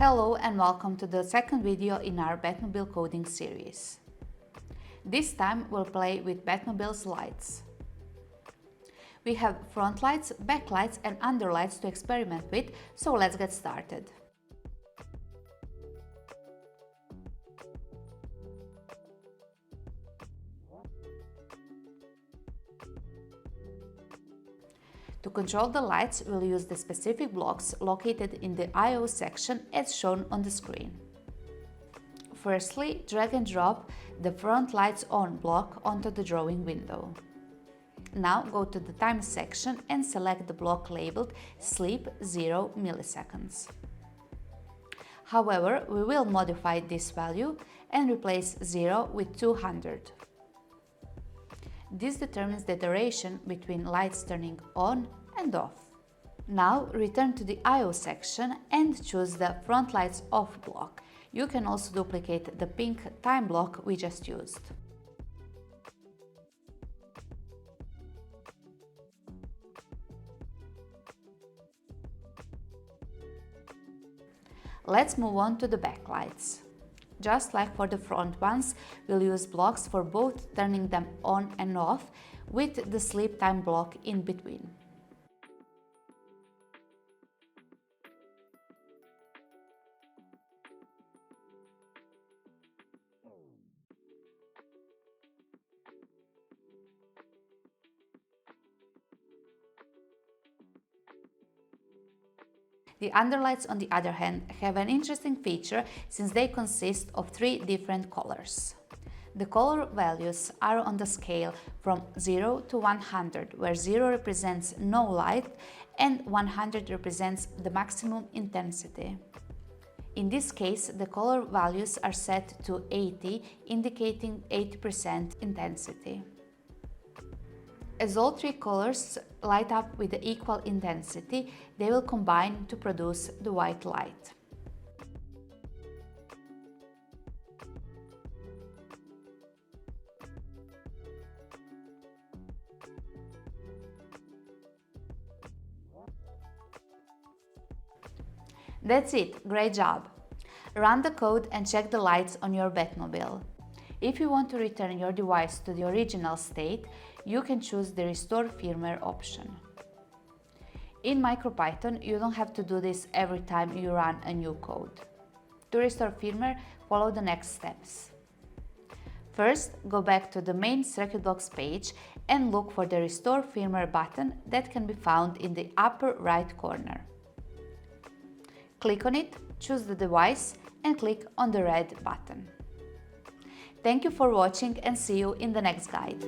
Hello and welcome to the second video in our Batmobile coding series. This time we'll play with Batmobile's lights. We have front lights, back lights and underlights to experiment with, so let's get started. To control the lights, we'll use the specific blocks located in the I/O section as shown on the screen. Firstly, drag and drop the front lights on block onto the drawing window. Now go to the time section and select the block labeled sleep 0 milliseconds. However, we will modify this value and replace 0 with 200. This determines the duration between lights turning on and off. Now return to the I/O section and choose the front lights off block. You can also duplicate the pink time block we just used. Let's move on to the backlights. Just like for the front ones, we'll use blocks for both turning them on and off with the sleep time block in between. The underlights, on the other hand, have an interesting feature since they consist of 3 different colors. The color values are on the scale from 0 to 100, where 0 represents no light and 100 represents the maximum intensity. In this case, the color values are set to 80, indicating 80% intensity. As all 3 colors light up with the equal intensity, they will combine to produce the white light. That's it, great job! Run the code and check the lights on your Batmobile. If you want to return your device to the original state, you can choose the Restore Firmware option. In MicroPython, you don't have to do this every time you run a new code. To restore firmware, follow the next steps. First, go back to the main circuit blocks page and look for the Restore Firmware button that can be found in the upper right corner. Click on it, choose the device and click on the red button. Thank you for watching and see you in the next guide.